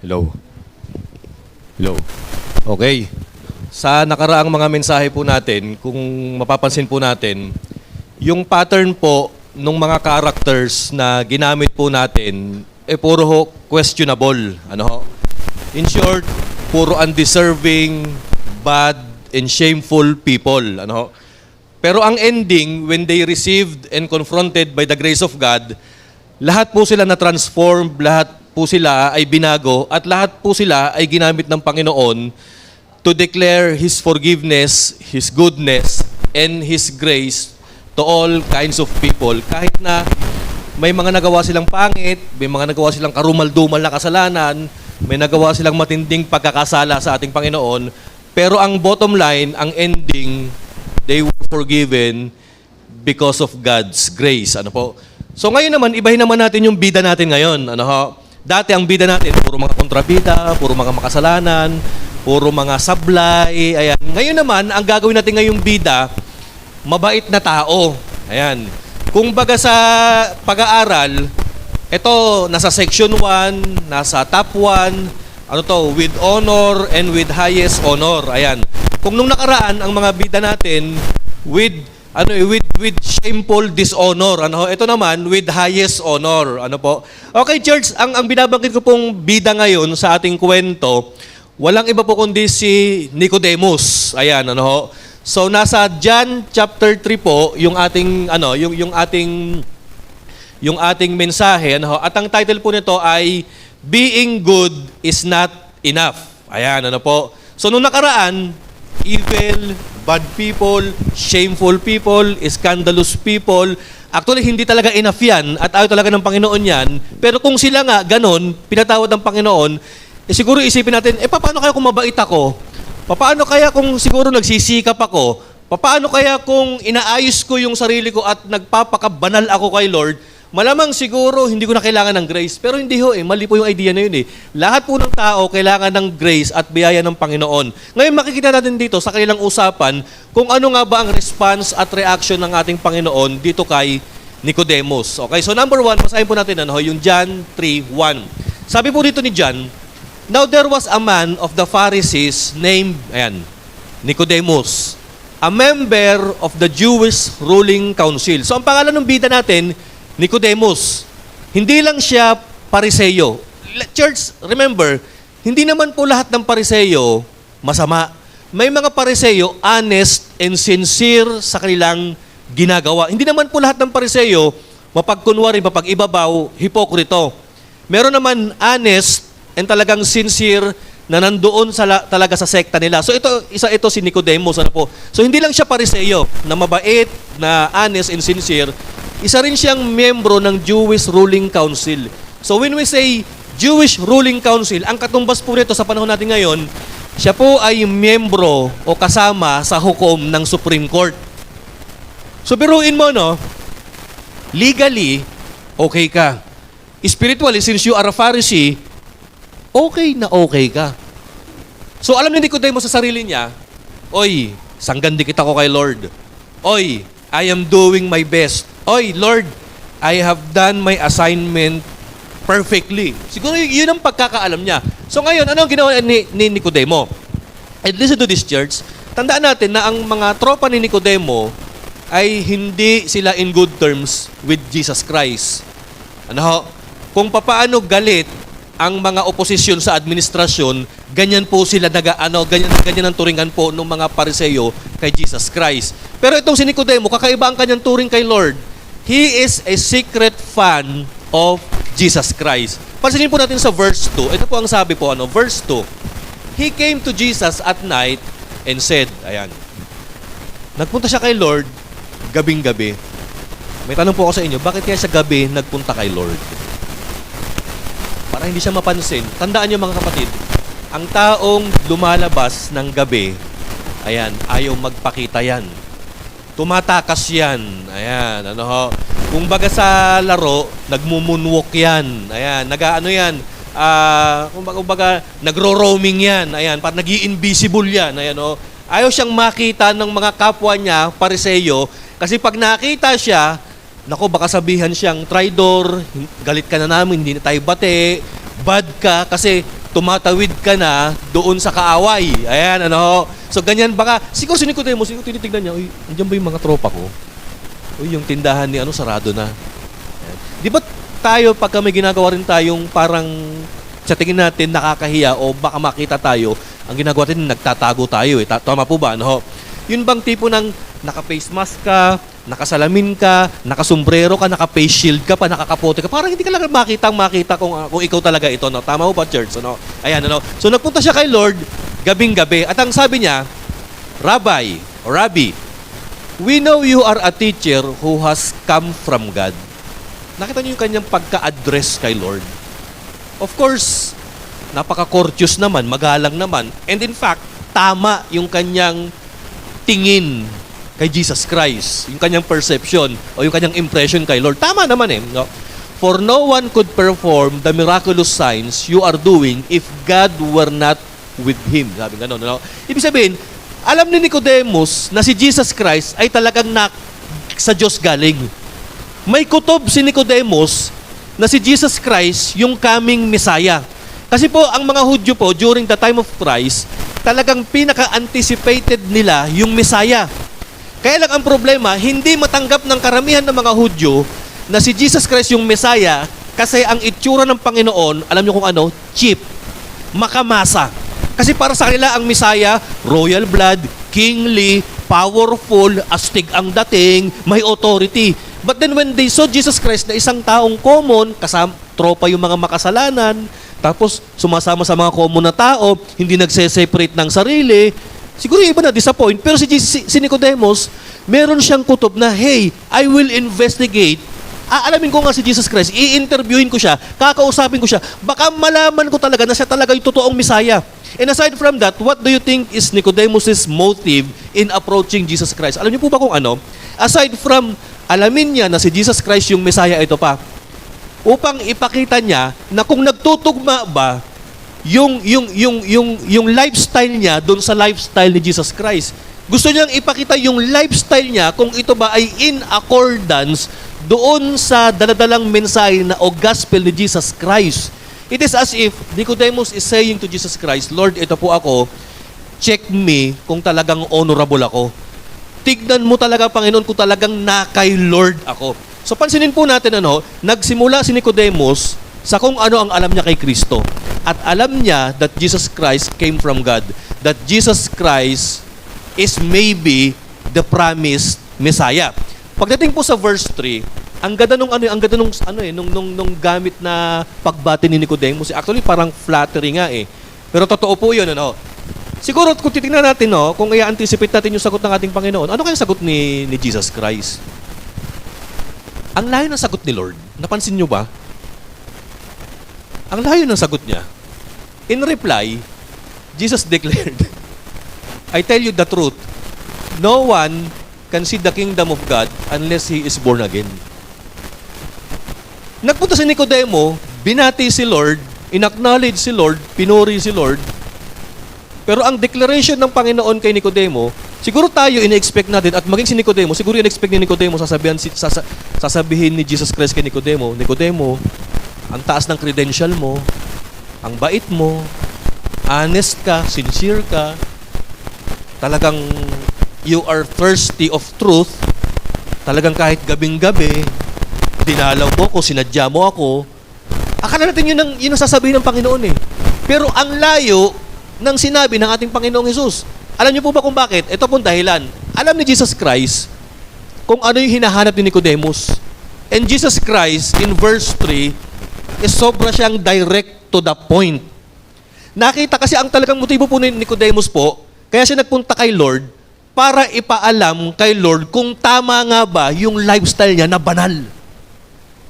Hello. Hello. Okay. Sa nakaraang mga mensahe po natin, kung mapapansin po natin, yung pattern po ng mga characters na ginamit po natin, puro ho questionable. Ano ho? In short, puro undeserving, bad, and shameful people. Ano ho? Pero ang ending, when they received and confronted by the grace of God, lahat po sila na-transform, lahat po sila ay binago, at lahat po sila ay ginamit ng Panginoon to declare His forgiveness, His goodness, and His grace to all kinds of people. Kahit na may mga nagawa silang pangit, may mga nagawa silang karumal-dumal na kasalanan, may nagawa silang matinding pagkakasala sa ating Panginoon, pero ang bottom line, ang ending, they were forgiven because of God's grace. Ano po? So ngayon naman, ibahin naman natin yung bida natin ngayon. Ano ho? Dati ang bida natin, puro mga kontrabida, puro mga makasalanan, puro mga sablay. Ayan. Ngayon naman, ang gagawin natin ngayong bida, mabait na tao. Ayan. Kung baga sa pag-aaral, ito, nasa section 1, nasa top 1, ano to, with honor and with highest honor. Ayan. Kung nung nakaraan, ang mga bida natin, with shameful dishonor. Ano, ito naman with highest honor. Ano po? Okay, church, ang binabanggit ko pong bida ngayon sa ating kwento, walang iba po kundi si Nicodemus. Ayan, ano ho? So nasa John chapter 3 po yung ating yung ating mensahe, ano ho? At ang title po nito ay Being Good is Not Enough. Ayan, ano po? So nung nakaraan, evil, bad people, shameful people, scandalous people. Actually, hindi talaga enough yan at ayaw talaga ng Panginoon yan. Pero kung sila nga ganon, pinatawad ng Panginoon, siguro isipin natin, paano kaya kung mabait ako? Paano kaya kung siguro nagsisikap ako? Paano kaya kung inaayos ko yung sarili ko at nagpapakabanal ako kay Lord? Malamang siguro hindi ko na kailangan ng grace. Pero hindi ho mali po yung idea na yun Lahat po ng tao kailangan ng grace at biyaya ng Panginoon. Ngayon makikita natin dito sa kanilang usapan kung ano nga ba ang response at reaction ng ating Panginoon dito kay Nicodemus. Okay, so number 1, basahin po natin yung John 3:1. Sabi po dito ni John, Now there was a man of the Pharisees named, Nicodemus, a member of the Jewish ruling council. So ang pangalan ng bida natin, Nicodemus. Hindi lang siya Pariseyo. Church, remember, hindi naman po lahat ng Pariseyo masama. May mga Pariseyo honest and sincere sa kanilang ginagawa. Hindi naman po lahat ng Pariseyo mapagkunwari, mapag-ibabaw, hipokrito. Meron naman honest and talagang sincere na nandoon talaga sa sekta nila. So isa ito si Nicodemus. Ano po? So hindi lang siya Pariseyo na mabait, na honest and sincere. Isa rin siyang miyembro ng Jewish Ruling Council. So when we say Jewish Ruling Council, ang katumbas po nito sa panahon natin ngayon, siya po ay miyembro o kasama sa hukom ng Supreme Court. So biruin mo, legally, okay ka. Spiritually, since you are a Pharisee, okay na okay ka. So alam ni Nicodemus sa sarili niya, Oy, sanggandikit ako kay Lord. Oy, I am doing my best. Oy, Lord, I have done my assignment perfectly. Siguro yun ang pagkakaalam niya. So ngayon, ano ang ginawa ni Nicodemo? And listen to this, church. Tandaan natin na ang mga tropa ni Nicodemo ay hindi sila in good terms with Jesus Christ. Kung papaano galit ang mga oposisyon sa administrasyon, ganyan po sila ganyan ang turingan po ng mga Pariseyo kay Jesus Christ. Pero itong si Nicodemo, kakaiba ang kanyang turing kay Lord. He is a secret fan of Jesus Christ. Pansinin po natin sa verse 2. Ito po ang sabi po, verse 2. He came to Jesus at night and said, nagpunta siya kay Lord gabing-gabi. May tanong po ako sa inyo, bakit kaya siya gabi nagpunta kay Lord? Para hindi siya mapansin. Tandaan niyo mga kapatid, ang taong lumalabas ng gabi, ayaw magpakita yan. Tumatakas yan. Kung baga sa laro, nagmumunwalk yan. Kumbaga, nagro-roaming yan. Parang nag-i-invisible yan. Ayaw siyang makita ng mga kapwa niya, Pariseyo, kasi pag nakita siya, baka sabihan siyang traidor, galit ka na namin, hindi na tayo bate, bad ka, kasi tumatawid ka na doon sa kaaway. Ayan, ano ho. So, ganyan baka, siguro si Nicodemus, siguro tinitignan niya, uy, andyan ba yung mga tropa ko? Uy, yung tindahan ni sarado na. Ayan. Di ba tayo, pagka may ginagawa rin tayong parang sa tingin natin nakakahiya o baka makita tayo, ang ginagawa natin, nagtatago tayo. Tama po ba? Ano? Yun bang tipo ng naka-face mask ka, nakasalamin ka, nakasombrero ka, naka-face shield ka pa, nakakapote ka, parang hindi ka lang makita kung ikaw talaga ito. No? Tama po ba, church? Ano? Ayan, ano? So nagpunta siya kay Lord, gabing-gabi. At ang sabi niya, Rabbi, we know you are a teacher who has come from God. Nakita niyo yung kanyang pagka-address kay Lord. Of course, napaka-courteous naman, magalang naman. And in fact, tama yung kanyang tingin kay Jesus Christ. Yung kanyang perception o yung kanyang impression kay Lord. Tama naman eh. No? For no one could perform the miraculous signs you are doing if God were not with Him. Sabi gano'n. No? Ibig sabihin, alam ni Nicodemus na si Jesus Christ ay talagang sa Diyos galing. May kutob si Nicodemus na si Jesus Christ yung coming Messiah. Kasi po, ang mga Hudyo po, during the time of Christ, talagang pinaka-anticipated nila yung Messiah. Kaya lang ang problema, hindi matanggap ng karamihan ng mga Hudyo na si Jesus Christ yung Messiah kasi ang itsura ng Panginoon, alam niyo kung ano? Cheap. Makamasa. Kasi para sa kanila, ang Messiah, royal blood, kingly, powerful, astig ang dating, may authority. But then when they saw Jesus Christ na isang taong common, tropa yung mga makasalanan, tapos sumasama sa mga common na tao, hindi nagse-separate ng sarili, siguro yung iba na disappoint. Pero si Nicodemus, meron siyang kutob na, hey, I will investigate. Aalamin ko nga si Jesus Christ, i-interviewin ko siya, kakausapin ko siya, baka malaman ko talaga na siya talaga yung totoong Messiah. And aside from that, what do you think is Nicodemus' motive in approaching Jesus Christ? Alam niyo po ba kung ano? Aside from alamin niya na si Jesus Christ yung Messiah, ito pa, upang ipakita niya na kung nagtutugma ba yung lifestyle niya doon sa lifestyle ni Jesus Christ. Gusto niyang ipakita yung lifestyle niya kung ito ba ay in accordance doon sa daladalang mensahe na o gospel ni Jesus Christ. It is as if Nicodemus is saying to Jesus Christ, Lord, ito po ako, check me kung talagang honorable ako. Tignan mo talaga, Panginoon, kung talagang na kay Lord ako. So pansinin po natin, nagsimula si Nicodemus sa kung ano ang alam niya kay Kristo. At alam niya that Jesus Christ came from God. That Jesus Christ is maybe the promised Messiah. Pagdating po sa verse 3, ang ganda nung nung gamit na pagbati ni Nicodemus. Actually parang flattery nga eh. Pero totoo po 'yun, Siguro kung titingnan natin, kung i-anticipate natin yung sagot ng ating Panginoon, ano kaya sagot ni Jesus Christ? Ang layo ng sagot ni Lord. Napansin nyo ba? Ang layo ng sagot niya. In reply, Jesus declared, I tell you the truth, no one can see the kingdom of God unless he is born again. Nagpunta si Nicodemo, binati si Lord, inacknowledge si Lord, pinuri si Lord, pero ang declaration ng Panginoon kay Nicodemo, siguro tayo ina-expect natin at maging si Nicodemo, siguro ina-expect ni Nicodemo sasabihin ni Jesus Christ kay Nicodemo, Nicodemo, ang taas ng credential mo, ang bait mo, honest ka, sincere ka, talagang you are thirsty of truth, talagang kahit gabing-gabi, dinalaw mo ko, sinadya mo ako. Akala natin yun ang sasabihin ng Panginoon eh. Pero ang layo ng sinabi ng ating Panginoong Hesus. Alam niyo po ba kung bakit? Ito pong dahilan. Alam ni Jesus Christ kung ano yung hinahanap ni Nicodemus. And Jesus Christ, in verse 3, is sobra siyang direct to the point. Nakita kasi ang talagang motibo po ni Nicodemus po, kaya siya nagpunta kay Lord para ipaalam kay Lord kung tama nga ba yung lifestyle niya na banal.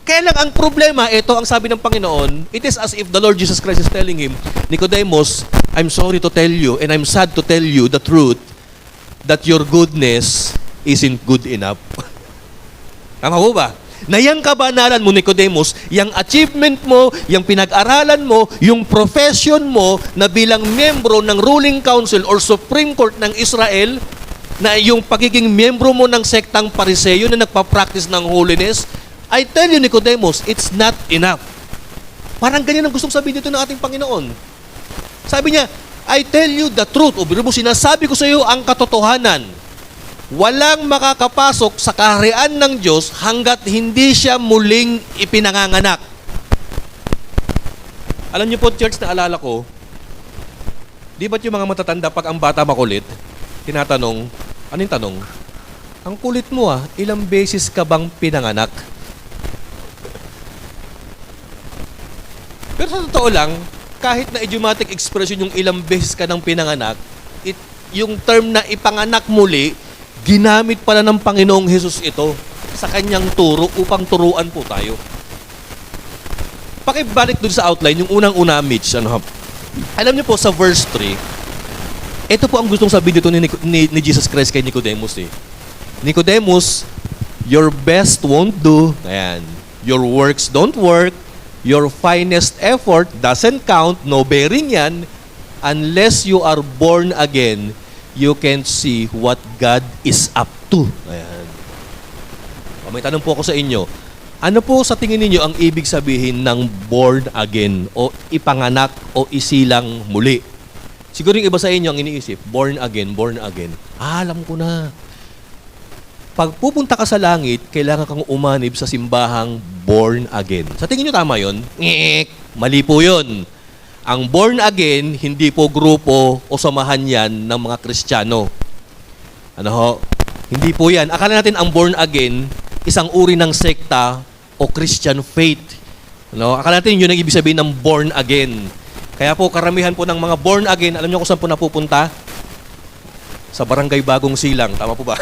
Kaya lang ang problema, ito ang sabi ng Panginoon, it is as if the Lord Jesus Christ is telling him, Nicodemus, I'm sorry to tell you and I'm sad to tell you the truth that your goodness isn't good enough. Tama po ba? Na yung kabanalan mo, Nicodemus, yung achievement mo, yung pinag-aralan mo, yung profession mo na bilang miyembro ng ruling council or Supreme Court ng Israel, na yung pagiging miyembro mo ng sektang Pariseo na nagpa-practice ng holiness, I tell you, Nicodemus, it's not enough. Parang ganyan ang gustong sabihin dito ng ating Panginoon. Sabi niya, I tell you the truth. O mo, sinasabi ko sa iyo ang katotohanan. Walang makakapasok sa kaharian ng Diyos hanggat hindi siya muling ipinanganganak. Alam niyo po, church, naalala ko, di ba't yung mga matatanda pag ang bata makulit, tinatanong, anong tanong? Ang kulit mo ilang beses ka bang pinanganak? Pero sa totoo lang, kahit na idiomatic expression yung ilang beses ka nang pinanganak, yung term na ipanganak muli, ginamit pala ng Panginoong Hesus ito sa kanyang turo upang turuan po tayo. Pakibalik dun sa outline, yung unang-una, Mitch, alam niyo po sa verse 3, ito po ang gustong sabihin dito ni Jesus Christ kay Nicodemus Nicodemus, your best won't do. Ayan. Your works don't work. Your finest effort doesn't count, no bearing yan, unless you are born again, you can see what God is up to. Ayan. May tanong po ako sa inyo, ano po sa tingin ninyo ang ibig sabihin ng born again o ipanganak o isilang muli? Siguro yung iba sa inyo ang iniisip, born again, born again. Alam ko na. Pag pupunta ka sa langit, kailangan kang umanib sa simbahang born again. Sa tingin nyo tama yun? Mali po yun. Ang born again, hindi po grupo o samahan yan ng mga Kristiyano. Hindi po yan. Akala natin ang born again, isang uri ng sekta o Christian faith. Akala natin yun ang ibig sabihin ng born again. Kaya po, karamihan po ng mga born again, alam nyo kung saan po napupunta? Sa Barangay Bagong Silang. Tama po ba?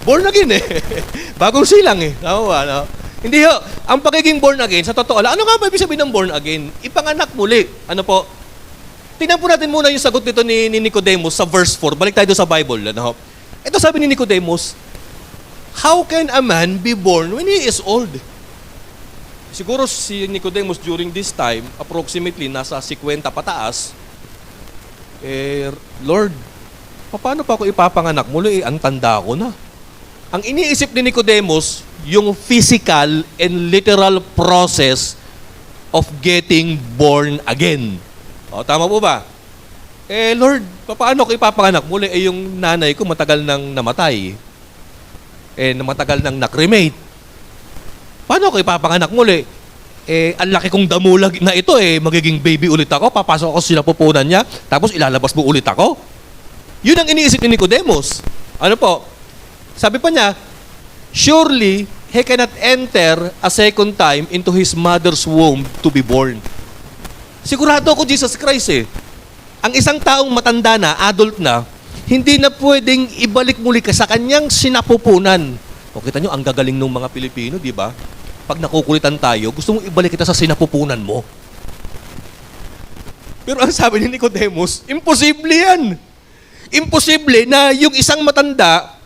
Born again Bagong silang Tama ba? No? Hindi ho. Ang pagiging born again, sa totoo lang, ano nga ba ibig sabihin ng born again? Ipanganak muli. Ano po? Tingnan po natin muna yung sagot nito ni Nicodemus sa verse 4. Balik tayo sa Bible. Ito sabi ni Nicodemus, how can a man be born when he is old? Siguro si Nicodemus during this time, approximately nasa 50 pataas, Lord, paano pa ako ipapanganak muli? Ang tanda ko na. Ang iniisip ni Nicodemus, yung physical and literal process of getting born again. Tama po ba? Lord, paano ako ipapanganak muli? Yung nanay ko matagal nang namatay. Matagal nang nakremate. Paano ako ipapanganak muli? Ang laki kong damulag na ito magiging baby ulit ako, papasok ako sa sinapupunan niya, tapos ilalabas mo ulit ako. Yun ang iniisip ni Nicodemus. Ano po? Sabi pa niya, surely he cannot enter a second time into his mother's womb to be born. Sigurado ako Jesus Christ Ang isang taong matanda na, adult na, hindi na pwedeng ibalik muli ka sa kanyang sinapupunan. O kita nyo, ang gagaling ng mga Pilipino, di ba? Pag nakukulitan tayo, gusto mong ibalik kita sa sinapupunan mo. Pero ang sabi ni Nicodemus, imposible yan. Imposible na yung isang matanda,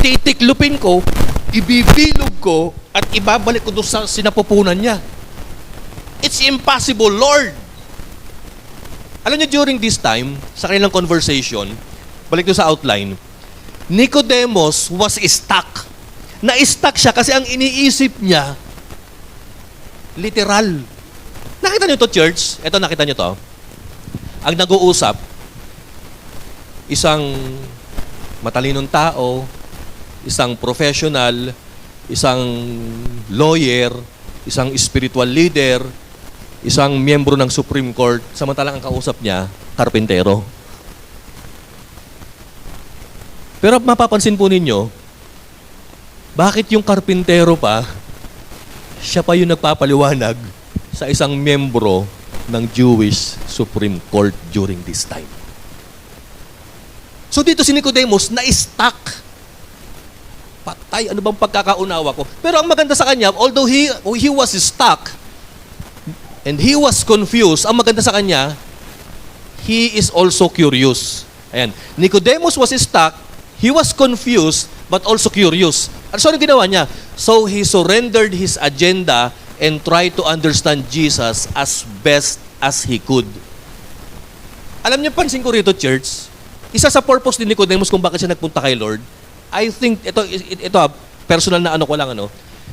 titiklupin ko, ibibilog ko, at ibabalik ko doon sa sinapupunan niya. It's impossible, Lord. Alam niyo, during this time, sa kanilang conversation, balik doon sa outline, Nicodemus was stuck. Na-stuck siya kasi ang iniisip niya, literal. Nakita niyo to, church? Ito, nakita niyo to. Ang nag-uusap, isang matalinong tao, isang professional, isang lawyer, isang spiritual leader, isang miyembro ng Supreme Court, samantalang ang kausap niya, karpintero. Pero mapapansin po ninyo, bakit yung karpintero pa, siya pa yung nagpapaliwanag sa isang miyembro ng Jewish Supreme Court during this time. So dito si Nicodemus, na-stuck. Patay, ano bang pagkakaunawa ko? Pero ang maganda sa kanya, although he was stuck and he was confused, ang maganda sa kanya, he is also curious. Ayan. Nicodemus was stuck, he was confused, but also curious. So ano ginawa niya? So he surrendered his agenda and tried to understand Jesus as best as he could. Alam niyo, pansin ko rito, church, isa sa purpose ni Nicodemus kung bakit siya nagpunta kay Lord, I think, ito personal na ano ko lang,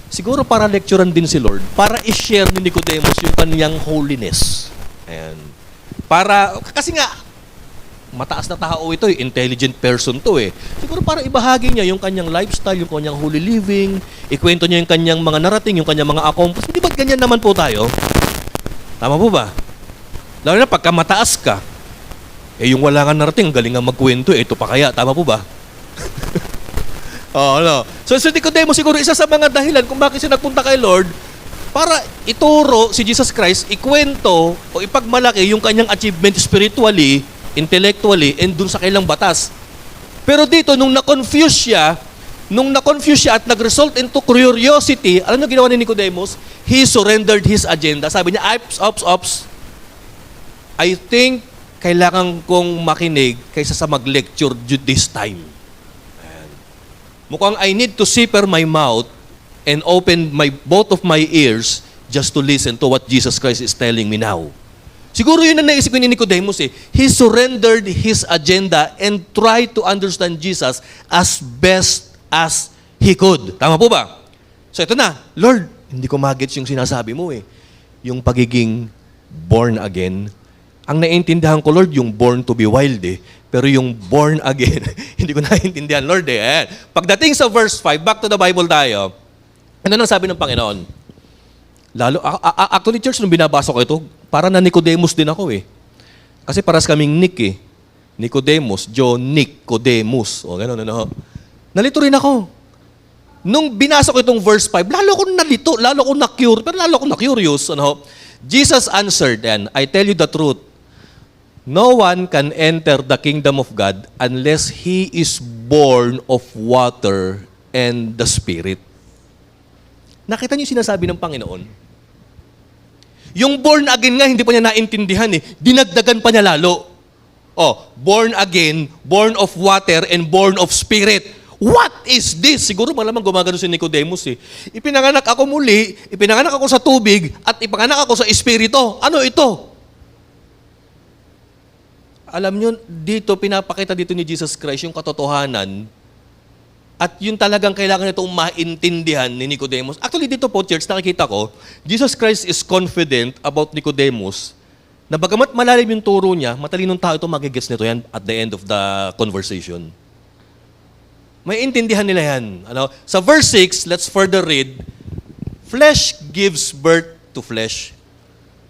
Siguro para lecturean din si Lord, para i-share ni Nicodemus yung kanyang holiness. Ayan. Kasi nga, mataas na tao ito, intelligent person to eh. Siguro para ibahagi niya yung kanyang lifestyle, yung kanyang holy living, ikwento niya yung kanyang mga narating, yung kanyang mga accomplishments. Hindi ba't ganyan naman po tayo? Tama po ba? Lalo na pagka mataas ka, yung wala nga narating, galing nga magkwento, ito pa kaya, tama po ba? No. So Nicodemus siguro isa sa mga dahilan kung bakit siya nagpunta kay Lord para ituro si Jesus Christ, ikwento o ipagmalaki yung kanyang achievement spiritually, intellectually, and dun sa kailang batas. Pero dito, nung na-confuse siya at nag-result into curiosity, alam niyo ginawa ni Nicodemus? He surrendered his agenda. Sabi niya, ops, I think kailangan kong makinig kaysa sa mag-lecture this time. Ayan. Mukhang I need to zipper my mouth and open both of my ears just to listen to what Jesus Christ is telling me now. Siguro yun ang naisip ni Nicodemus eh. He surrendered his agenda and tried to understand Jesus as best as he could. Tama po ba? So ito na, Lord, hindi ko magets yung sinasabi mo eh. Yung pagiging born again. Ang naiintindihan ko, Lord, yung born to be wild eh. Pero yung born again, hindi ko naiintindihan, Lord eh. Ayan. Pagdating sa verse 5, back to the Bible tayo, ano nang sabi ng Panginoon? Actually, church, nung binabasa ko ito, para na Nicodemus din ako eh. Kasi paras kaming Nick eh. Nicodemus, Nicodemus. O gano'n, ano. Nalito rin ako. Nung binasa ko itong verse 5, lalo ko nalito, lalo ko na-curious, pero lalo ko na-curious. Ano. Jesus answered, and I tell you the truth, no one can enter the kingdom of God unless he is born of water and the Spirit. Nakita niyo yung sinasabi ng Panginoon? Yung born again nga, hindi pa niya naintindihan eh. Dinagdagan pa niya lalo. Born again, born of water, and born of Spirit. What is this? Siguro malamang gumagano si Nicodemus eh. Ipinanganak ako muli, ipinanganak ako sa tubig, at ipinanganak ako sa Espiritu. Ano ito? Alam niyo, dito, pinapakita dito ni Jesus Christ yung katotohanan at yun talagang kailangan itong maintindihan ni Nicodemus. Actually, dito po, church, nakikita ko, Jesus Christ is confident about Nicodemus na bagamat malalim yung turo niya, matalinong tao ito magigets nito yan at the end of the conversation. May intindihan nila yan. Sa verse 6, let's further read, flesh gives birth to flesh,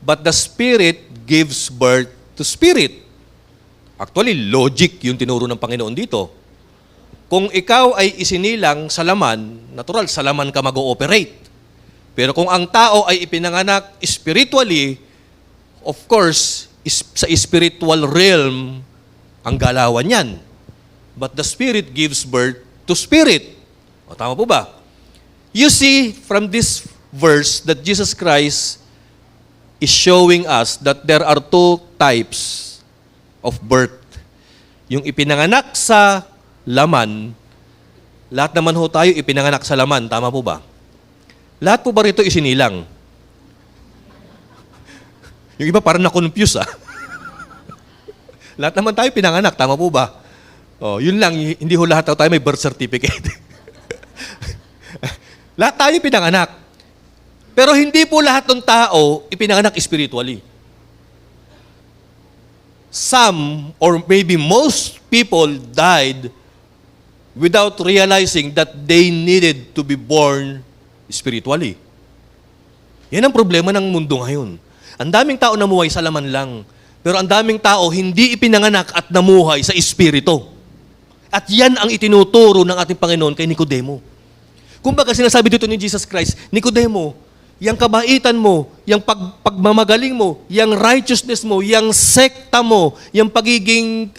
but the Spirit gives birth to spirit. Actually, logic yung tinuro ng Panginoon dito. Kung ikaw ay isinilang sa laman, natural, sa laman ka mag-ooperate. Pero kung ang tao ay ipinanganak spiritually, of course, sa spiritual realm, ang galawan yan. But the Spirit gives birth to spirit. Tama po ba? You see from this verse that Jesus Christ is showing us that there are two types of birth. Yung ipinanganak sa laman, lahat naman ho tayo ipinanganak sa laman, tama po ba? Lahat po ba rito isinilang? Yung iba parang na-confuse Lahat naman tayo pinanganak, tama po ba? Yun lang, hindi ho lahat tayo may birth certificate. Lahat tayo pinanganak. Pero hindi po lahat ng tao ipinanganak spiritually. Some, or maybe most people died without realizing that they needed to be born spiritually. Yan ang problema ng mundo ngayon. Ang daming tao namuhay sa laman lang. Pero ang daming tao hindi ipinanganak at namuhay sa espiritu. At yan ang itinuturo ng ating Panginoon kay Nicodemo. Kumbaga sinasabi dito ni Jesus Christ, Nicodemo, yung kabaitan mo, yung pagmamagaling mo, yung righteousness mo, yung sekta mo, yung pagiging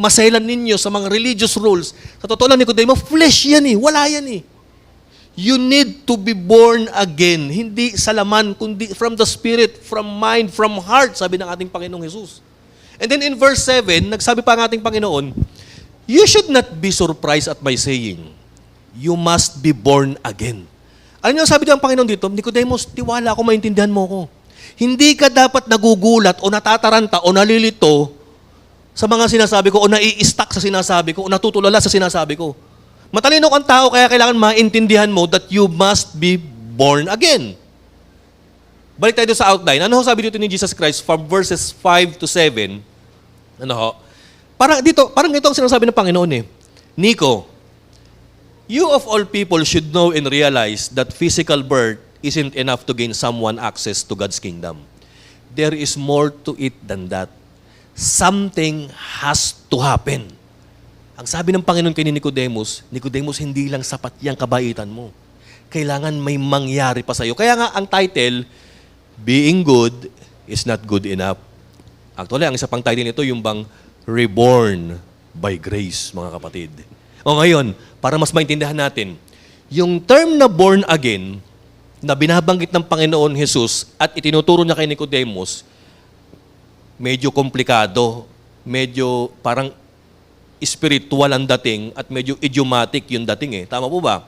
maselan ninyo sa mga religious rules. Sa totoo lang, Nicodemo, flesh yan eh. Wala yan eh. You need to be born again. Hindi sa laman, kundi from the Spirit, from mind, from heart, sabi ng ating Panginoong Jesus. And then in verse 7, nagsabi pa ang ating Panginoon, you should not be surprised at my saying, you must be born again. Alam niyo, sabi ng Panginoon dito, Nicodemus, tiwala ako, maintindihan mo ko. Hindi ka dapat nagugulat o natataranta o nalilito sa mga sinasabi ko o nai-stuck sa sinasabi ko o natutulala sa sinasabi ko. Matalino kang tao, kaya kailangan maintindihan mo that you must be born again. Balik tayo sa outline. Ano ho sabi dito ni Jesus Christ from verses 5 to 7? Ano ho? Parang ito ang sinasabi ng Panginoon eh. Nico, you of all people should know and realize that physical birth isn't enough to gain someone access to God's kingdom. There is more to it than that. Something has to happen. Ang sabi ng Panginoon kay Nicodemus, hindi lang sapat yung kabaitan mo. Kailangan may mangyari pa sa'yo. Kaya nga ang title, Being Good is Not Good Enough. Actually, ang isa pang title nito, yung bang Reborn by Grace, mga kapatid. O ngayon, para mas maintindihan natin, yung term na born again, na binabanggit ng Panginoon Jesus at itinuturo niya kay Nicodemus, medyo komplikado, medyo parang spiritual ang dating at medyo idiomatic yung dating eh. Tama po ba?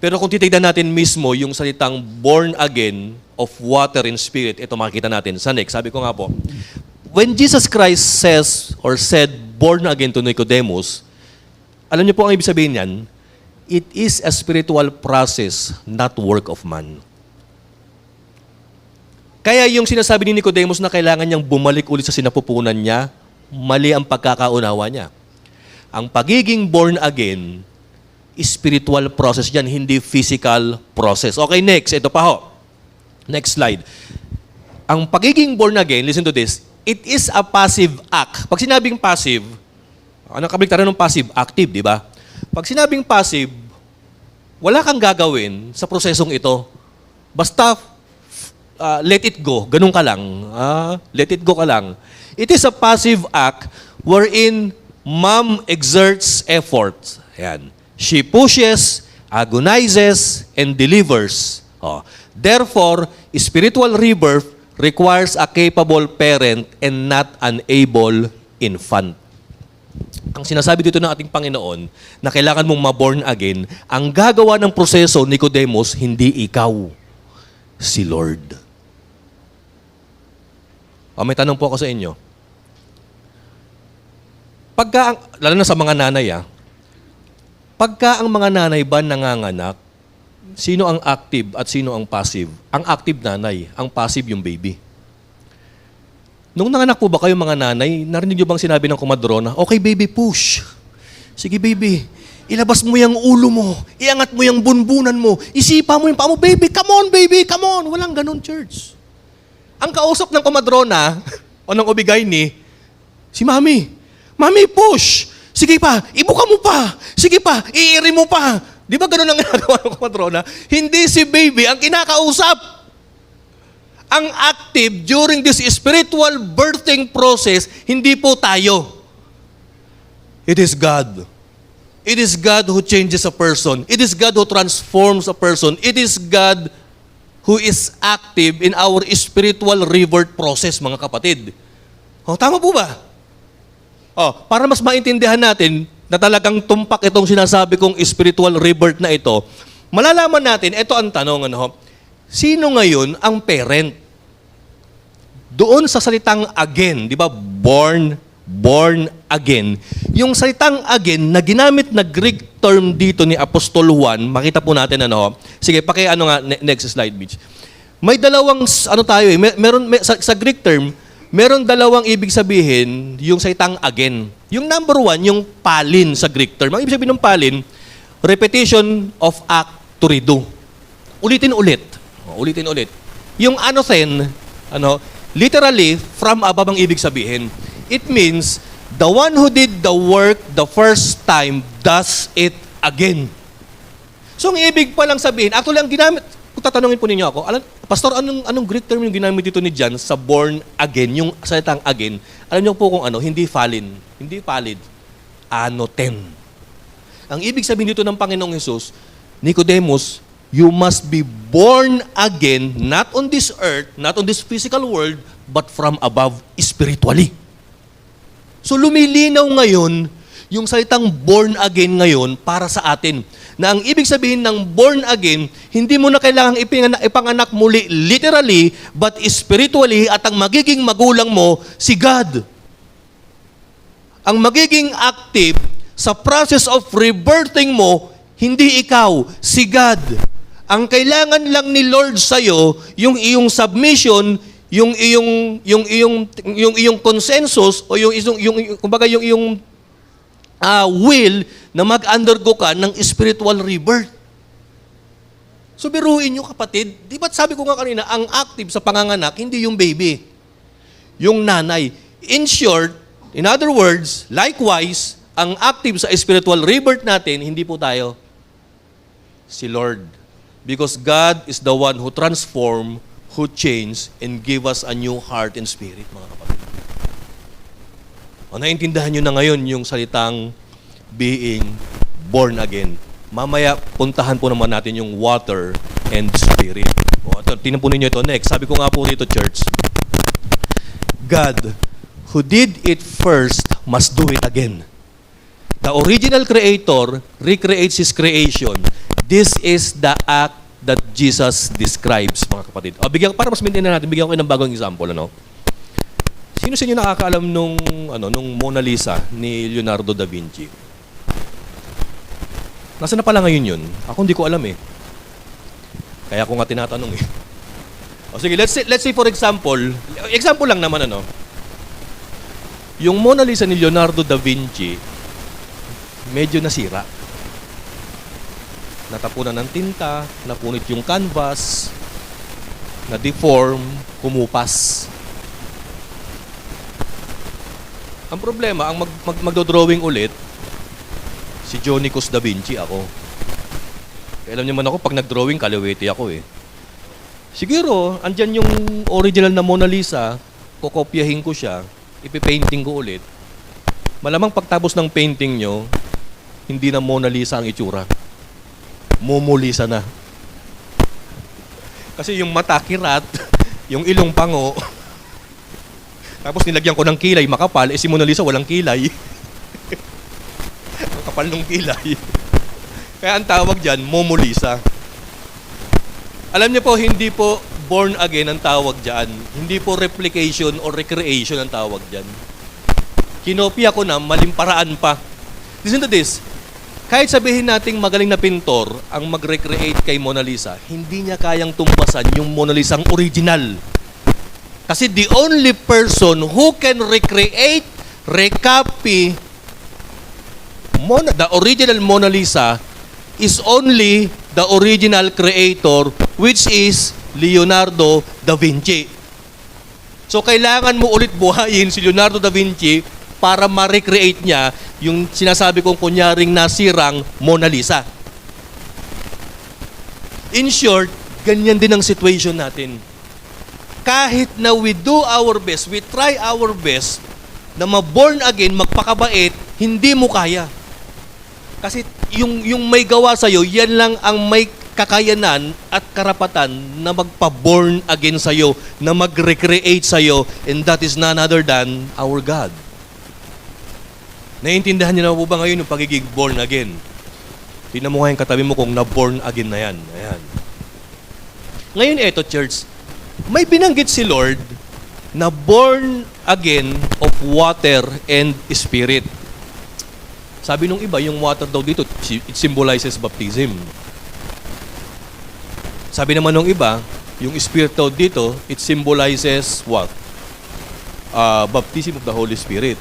Pero kung titignan natin mismo yung salitang born again of water and spirit, ito makikita natin sa next. Sabi ko nga po, when Jesus Christ said born again to Nicodemus, alam niyo po ang ibig sabihin niyan? It is a spiritual process, not work of man. Kaya yung sinasabi ni Nicodemus na kailangan niyang bumalik ulit sa sinapupunan niya, mali ang pagkakaunawa niya. Ang pagiging born again, spiritual process yan, hindi physical process. Okay, next. Ito pa ho. Next slide. Ang pagiging born again, listen to this, it is a passive act. Pag sinabing passive, ano kabaliktaran ng passive? Active, di ba? Pag sinabing passive, wala kang gagawin sa prosesong ito. Basta let it go. Ganun ka lang. Let it go ka lang. It is a passive act wherein mom exerts effort. Ayan. She pushes, agonizes, and delivers. Therefore, spiritual rebirth requires a capable parent and not an able infant. Ang sinasabi dito ng ating Panginoon na kailangan mong ma-born again, ang gagawa ng proseso, Nicodemus, hindi ikaw, si Lord. May tanong po ako sa inyo. Lalo na sa mga nanay, pagka ang mga nanay ba nanganganak, sino ang active at sino ang passive? Ang active nanay, ang passive yung baby. Nung nanganak po ba kayo mga nanay, narinig niyo bang sinabi ng komadrona, okay baby, push. Sige baby, ilabas mo yung ulo mo, iangat mo yung bunbunan mo, isipa mo yung paa mo, baby, baby, come on. Walang ganun, church. Ang kausap ng komadrona, o ng obigayni, si mami. Mami, push. Sige pa, ibuka mo pa. Sige pa, iiri mo pa. Di ba ganun ang ginagawa ng komadrona? Hindi si baby ang kinakausap. Ang active during this spiritual birthing process, hindi po tayo. It is God. It is God who changes a person. It is God who transforms a person. It is God who is active in our spiritual rebirth process, mga kapatid. Tama po ba? Para mas maintindihan natin na talagang tumpak itong sinasabi kong spiritual rebirth na ito, malalaman natin, ito ang tanong, sino ngayon ang parent? Doon sa salitang again, di ba? Born again. Yung salitang again na ginamit na Greek term dito ni Apostol Juan, makita po natin Sige, next slide, Mitch. May dalawang, sa Greek term, meron dalawang ibig sabihin yung salitang again. Yung number one, yung palin sa Greek term. Ang ibig sabihin ng palin, repetition of act to redo. Ulitin ulit. Yung anothen, literally, from above ang ibig sabihin. It means, the one who did the work the first time does it again. So, ang ibig palang sabihin, actually, ang ginamit, kung tatanungin po ninyo ako, Pastor, anong Greek term yung ginamit dito ni John sa born again, yung salitang again, alam niyo po kung hindi valid. Anothen. Ang ibig sabihin dito ng Panginoong Hesus, Nicodemus, you must be born again, not on this earth, not on this physical world, but from above spiritually. So lumilinaw ngayon yung salitang born again ngayon para sa atin. Na ang ibig sabihin ng born again, hindi mo na kailangang ipanganak muli literally, but spiritually, at ang magiging magulang mo, si God. Ang magiging active Sa process of rebirthing mo, hindi ikaw, si God. Ang kailangan lang ni Lord sa'yo, yung iyong submission, yung iyong consensus, o kumbaga yung iyong will na mag-undergo ka ng spiritual rebirth. So biruin nyo kapatid, di ba't sabi ko nga kanina, ang active sa panganganak, hindi yung baby, yung nanay. In short, in other words, likewise, ang active sa spiritual rebirth natin, hindi po tayo, si Lord. Because God is the one who transform, who change, and give us a new heart and spirit, mga kapatid. O naintindihan nyo na ngayon yung salitang being born again. Mamaya, puntahan po naman natin yung water and spirit. O, tingnan po ninyo ito next. Sabi ko nga po dito, church, God, who did it first, must do it again. The original creator recreates his creation. This is the act that Jesus describes, mga kapatid. O, para mas maintindihan natin, bigyan ko kayo ng bagong example. Ano? Sino sa inyo nakakaalam nung Mona Lisa ni Leonardo da Vinci? Nasaan na pala ngayon yun? Ako hindi ko alam eh. Kaya ako nga tinatanong eh. O sige, let's say for example lang naman yung Mona Lisa ni Leonardo da Vinci, medyo nasira. Natapunan ng tinta, napunit yung canvas, na-deform, kumupas. Ang problema, ang magdo-drawing ulit, si Jonicus da Vinci ako. Kaya alam niyo man ako, pag nag-drawing, kaliwete ako eh. Siguro, andyan yung original na Mona Lisa, kokopyahin ko siya, ipipainting ko ulit. Malamang pagtapos ng painting nyo, hindi na Mona Lisa ang itsura. Momo Lisa na. Kasi yung mata, kirat, yung ilong pango, tapos nilagyan ko ng kilay, makapal, si Mona Lisa walang kilay. Ang kapal ng kilay. Kaya ang tawag dyan, Momo Lisa. Alam niyo po, hindi po born again ang tawag dyan. Hindi po replication or recreation ang tawag dyan. Kinopia ko na, maling paraan pa. Listen to this. Kahit sabihin nating magaling na pintor ang mag-recreate kay Mona Lisa, hindi niya kayang tumbasan yung Mona Lisa ang original. Kasi the only person who can recreate, recopy the original Mona Lisa is only the original creator, which is Leonardo da Vinci. So kailangan mo ulit buhayin si Leonardo da Vinci para ma-recreate niya yung sinasabi kong kunyaring nasirang Mona Lisa. In short, ganyan din ang situation natin. Kahit na we do our best, we try our best na ma-born again, magpakabait, hindi mo kaya. Kasi yung may gawa sa'yo, yan lang ang may kakayanan at karapatan na magpa-born again sa'yo, na mag-recreate sa'yo, and that is none other than our God. Naiintindihan niyo na po ba ngayon yung pagiging born again? Tingnan mo ngayon katabi mo kung na-born again na yan. Ayan. Ngayon eto, church, may binanggit si Lord na born again of water and spirit. Sabi nung iba, yung water daw dito, it symbolizes baptism. Sabi naman nung iba, yung spirit daw dito, it symbolizes what? Baptism of the Holy Spirit.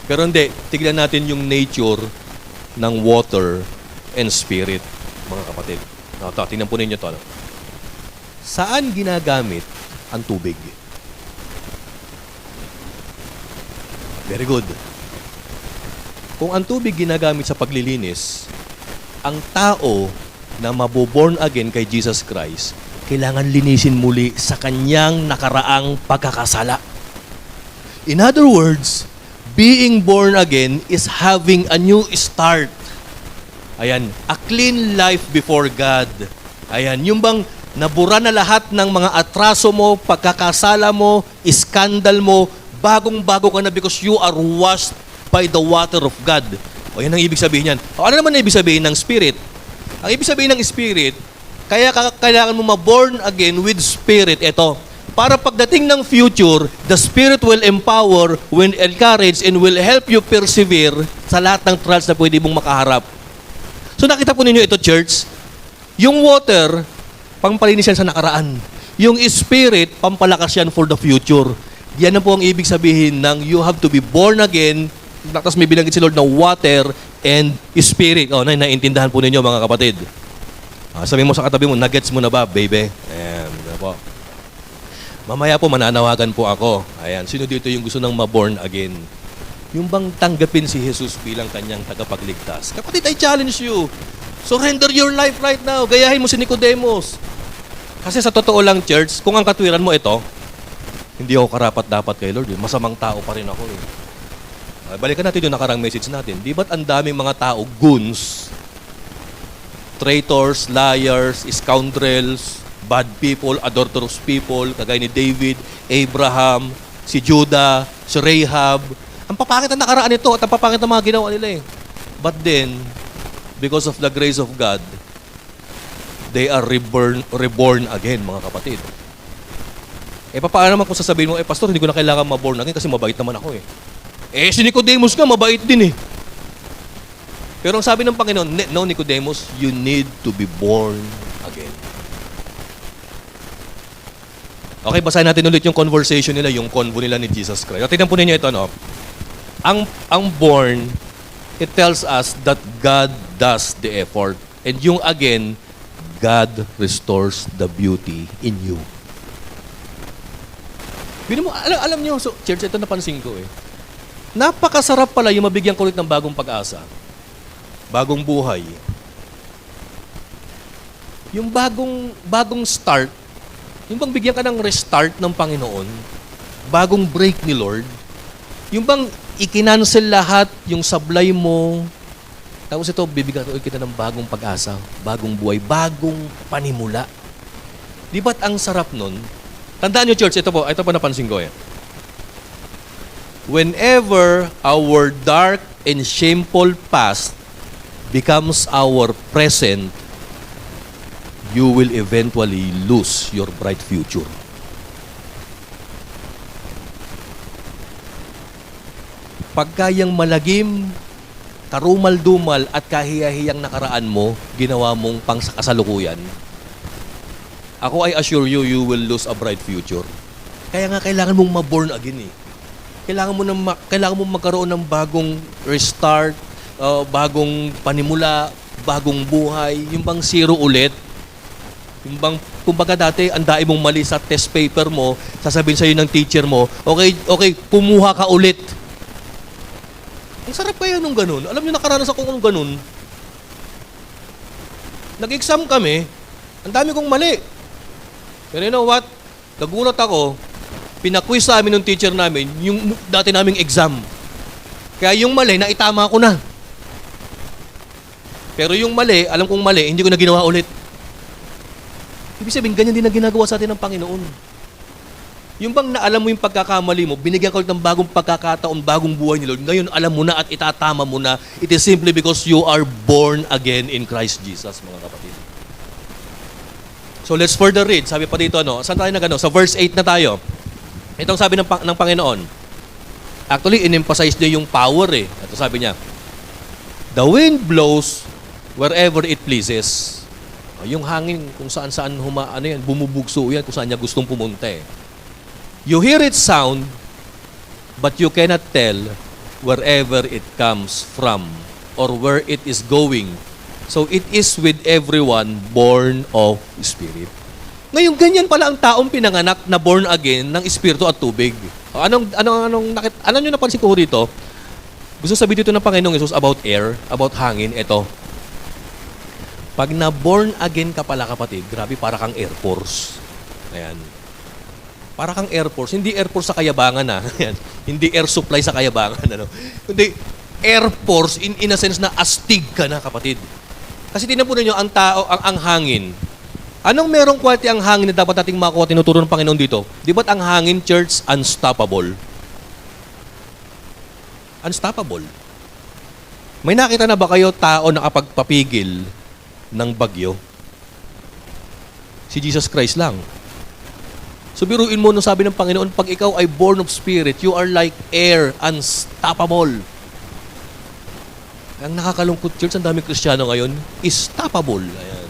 Pero hindi, tignan natin yung nature ng water and spirit, mga kapatid. Tingnan po ninyo ito. Saan ginagamit ang tubig? Very good. Kung ang tubig ginagamit sa paglilinis, ang tao na maboborn again kay Jesus Christ, kailangan linisin muli sa kanyang nakaraang pagkakasala. In other words, being born again is having a new start. Ayan, a clean life before God. Ayan, yung bang nabura na lahat ng mga atraso mo, pagkakasala mo, iskandal mo, bagong-bago ka na because you are washed by the water of God. O yan ang ibig sabihin yan. O ano naman ang ibig sabihin ng Spirit? Ang ibig sabihin ng Spirit, kaya kailangan mo ma-born again with Spirit. Ito, para pagdating ng future, the Spirit will empower, will encourage, and will help you persevere sa lahat ng trials na pwede mong makaharap. So nakita po ninyo ito, church, yung water, pampalinis yan sa nakaraan. Yung Spirit, pampalakas yan for the future. Yan na po ang ibig sabihin ng you have to be born again. Tapos may binanggit si Lord na water and Spirit. Naiintindahan po ninyo mga kapatid. Sabihin mo sa katabi mo, nagets mo na ba, baby? Ayan, po. Mamaya po mananawagan po ako. Ayan, sino dito yung gusto ng ma-born again? Yung bang tanggapin si Jesus bilang kanyang tagapagligtas? Kapatid, I challenge you. Surrender your life right now. Gayahin mo si Nicodemus. Kasi sa totoo lang, church, kung ang katwiran mo ito, hindi ako karapat-dapat kay Lord. Masamang tao pa rin ako. Balikan natin yung nakarang message natin. Di ba't ang daming mga tao, goons, traitors, liars, scoundrels, bad people, adulterous people, kagaya ni David, Abraham, si Judah, si Rahab. Ang papangit ang nakaraan nito at ang papangit ang mga ginawa nila eh. But then, because of the grace of God, they are reborn again, mga kapatid. Paano naman kung sasabihin mo, pastor, hindi ko na kailangan ma-born again kasi mabait naman ako eh. Si Nicodemus nga, mabait din eh. Pero ang sabi ng Panginoon, no, Nicodemus, you need to be born again. Okay, basahin natin ulit yung conversation nila, yung convo nila ni Jesus Christ. Tingnan po ninyo ito, no? Ang born, it tells us that God does the effort. And yung again, God restores the beauty in you. Alam nyo, so, church, ito napansin ko eh. Napakasarap pala yung mabigyan ko ulit ng bagong pag-asa. Bagong buhay. Yung bagong start, yung bang bigyan ka ng restart ng Panginoon, bagong break ni Lord, yung bang ikinancel lahat, yung sablay mo, tapos ito, bibigyan kita ng bagong pag-asa, bagong buhay, bagong panimula. Di ba't ang sarap nun? Tandaan nyo, church, ito po napansin ko eh. Whenever our dark and shameful past becomes our present, you will eventually lose your bright future. Pagka yung malagim, karumal-dumal at kahiyahiyang nakaraan mo, ginawa mong pang kasalukuyan, ako I assure you, you will lose a bright future. Kaya nga kailangan mong ma-born again eh. Kailangan mong magkaroon ng bagong restart, bagong panimula, bagong buhay, yung bang zero ulit. Yung bang, kumbaga dati, ang dai mong mali sa test paper mo, sasabihin sa'yo ng teacher mo, okay, kumuha ka ulit. Ang sarap kaya nung ganun. Alam niyo, nakaranas ako nung ganun. Nag-exam kami, ang dami kong mali. Pero you know what? Nagulat ako, pinaquiz sa amin ng teacher namin yung dati naming exam. Kaya yung mali, naitama ko na. Pero yung mali, alam kong mali, hindi ko na ginawa ulit. Ibig sabihin, ganyan din na ginagawa sa atin ng Panginoon. Yung bang naalam mo yung pagkakamali mo, binigyan ka ulit ng bagong pagkakataon, bagong buhay ni Lord, ngayon alam mo na at itatama mo na, it is simply because you are born again in Christ Jesus, mga kapatid. So let's further read. Sabi pa dito, saan tayo sa verse 8 na tayo. Itong sabi ng Panginoon. Actually, in-emphasize niya yung power eh. Ito sabi niya, the wind blows wherever it pleases. Yung hangin kung saan-saan bumubugso yan, kung saan niya gustong pumunta eh. You hear its sound, but you cannot tell wherever it comes from or where it is going. So it is with everyone born of Spirit. Ngayon, ganyan pala ang taong pinanganak na born again ng Espiritu at tubig. Alam nyo napansin ko rito? Gusto sabihin dito ng Panginoong Yesus about air, about hangin, ito. Pag na-born again ka pala, kapatid, grabe, para kang Air Force. Ayan. Para kang Air Force. Hindi Air Force sa Kayabangan, ha? Ayan. Hindi Air Supply sa Kayabangan, ano? Kundi Air Force in a sense na astig ka na, kapatid. Kasi tingnan po ninyo, ang tao, ang hangin. Anong merong quality ang hangin na dapat nating makuha, tinuturo ng Panginoon dito? Di ba't ang hangin, church, unstoppable? Unstoppable. May nakita na ba kayo tao nakapagpapigil ng bagyo? Si Jesus Christ lang. So biruin mo, nung sabi ng Panginoon, pag ikaw ay born of spirit, you are like air, unstoppable. Ang nakakalungkot, church, ang daming Kristiyano ngayon, is stoppable. Ayan.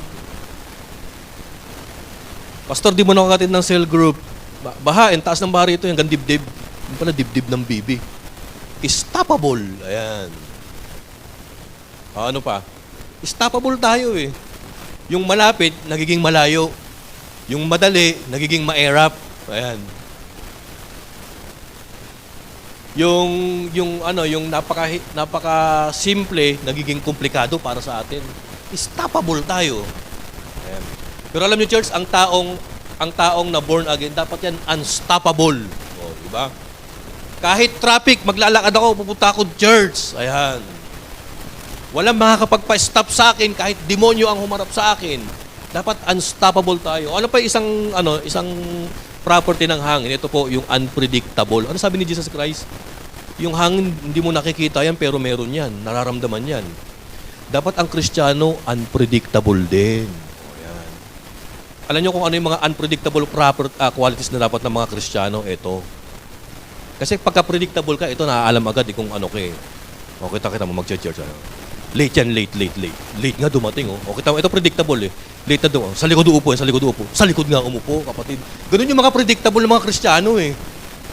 Pastor, di mo nakakatid ng cell group. Bahain, taas ng baha rito, hanggang dibdib. Yung pala dibdib ng bibi. Stoppable. Ayan. Ano pa? Stoppable tayo eh. Yung malapit, nagiging malayo. Yung madali, nagiging maerap. Ayan. Yung napaka simple, nagiging komplikado para sa atin. Stoppable tayo. Ayan. Pero alam niyo, church, ang taong na born again, dapat yan unstoppable. O, di ba? Kahit traffic, maglalakad ako, pupunta ako church. Ayan. Walang makakapagpa-stop sa akin kahit demonyo ang humarap sa akin. Dapat unstoppable tayo. Ano pa isang property ng hangin? Ito po yung unpredictable. Ano sabi ni Jesus Christ? Yung hangin, hindi mo nakikita yan pero meron yan. Nararamdaman yan. Dapat ang Kristiyano unpredictable din. Ayan. Alam niyo kung ano yung mga unpredictable qualities na dapat ng mga Kristiyano? Ito. Kasi pagka-predictable ka, ito naaalam agad kung ano ka eh. O, kita mo, mag-church. Late yan, late. Late nga dumating, oh. O, kita mo, ito predictable eh. Late na dumating. Sa likod uupo. Sa likod nga umupo, kapatid. Ganun yung mga predictable ng mga Kristiyano eh.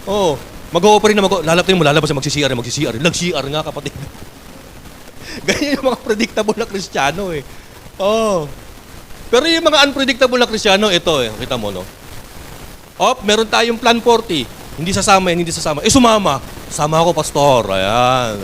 Oo. Mag-o-operate na lalapin mo, lalabas na mag-CR. Nag-CR nga, kapatid. Ganyan yung mga predictable na Kristiyano eh. Oo. Pero yung mga unpredictable na Kristiyano, ito eh. Kita mo, no? Meron tayong plan 40. Hindi sasama. Sumama. Sama ako, pastor. Ayan.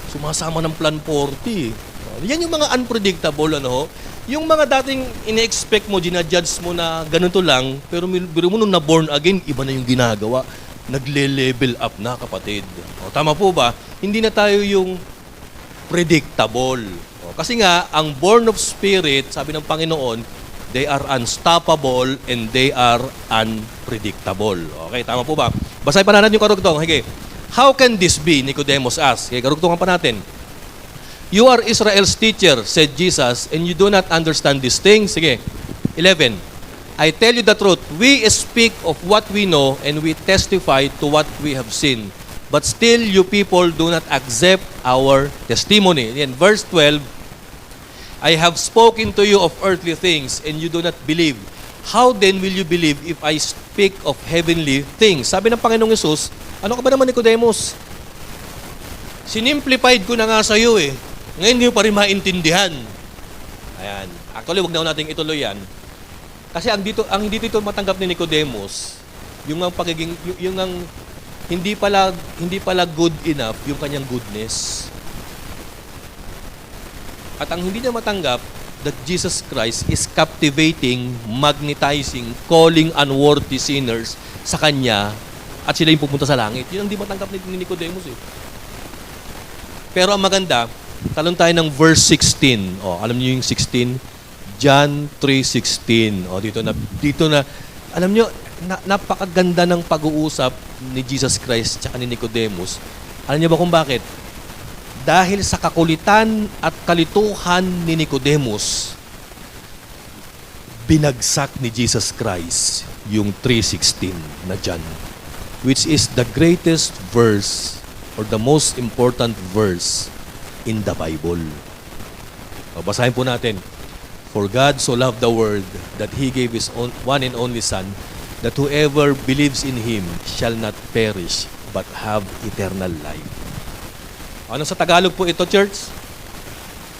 Sumasama ng plan 40. Yan yung mga unpredictable, ano? Yung mga dating ine-expect mo, ginajudge mo na ganito lang, pero biro mo nung na-born again, iba na yung ginagawa. Nagle-level up na, kapatid. Tama po ba? Hindi na tayo yung predictable. Kasi nga, ang born of spirit, sabi ng Panginoon, they are unstoppable and they are unpredictable. Okay, tama po ba? Basahin pa natin yung karugtong. Okay. How can this be? Nicodemus asked. Okay, karugtungan pa natin. You are Israel's teacher, said Jesus, and you do not understand these things. Sige. 11. I tell you the truth. We speak of what we know and we testify to what we have seen. But still you people do not accept our testimony. Yan, verse 12. I have spoken to you of earthly things and you do not believe. How then will you believe if I speak of heavenly things? Sabi ng Panginoong Yesus, ano ka ba naman, Nicodemus? Sinimplified ko na nga sa iyo eh. Ngayon hindi mo pa rin maintindihan. Ayan. Actually, wag na natin ituloy yan. Kasi ang hindi dito matanggap ni Nicodemus, yung hindi pala good enough yung kanyang goodness. At ang hindi niya matanggap, that Jesus Christ is captivating, magnetizing, calling unworthy sinners sa Kanya at sila yung pupunta sa langit. Yun ang hindi matanggap ni Nicodemus eh. Pero ang maganda, talon tayo ng verse 16. Alam niyo yung 16? John 3:16. Dito na, alam niyo, napakaganda ng pag-uusap ni Jesus Christ at ni Nicodemus. Alam niyo ba kung bakit? Dahil sa kakulitan at kalituhan ni Nicodemus, binagsak ni Jesus Christ yung 3:16 na John, which is the greatest verse or the most important verse in the Bible. Basahin po natin. For God so loved the world that He gave His one and only Son, that whoever believes in Him shall not perish but have eternal life. Ano sa Tagalog po ito, church?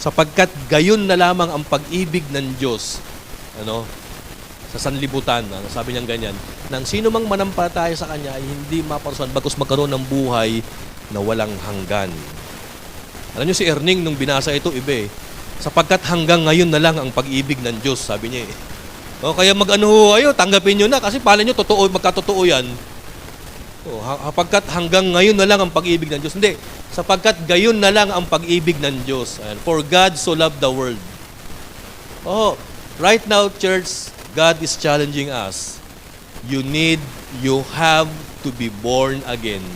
Sapagkat gayon na lamang ang pag-ibig ng Diyos, sa sanlibutan, sabi niyang ganyan, nang sino mang manampalataya sa Kanya ay hindi maparusahan bagkus magkaroon ng buhay na walang hanggan. Alam niyo si Erning nung binasa ito, iba eh. Sapagkat hanggang ngayon na lang ang pag-ibig ng Diyos, sabi niya eh. Kaya ayo, tanggapin niyo na kasi pala niyo magkatotoo yan. Sapagkat hanggang ngayon na lang ang pag-ibig ng Diyos. Hindi, sapagkat gayon na lang ang pag-ibig ng Diyos. For God so loved the world. Right now, church, God is challenging us. You have to be born again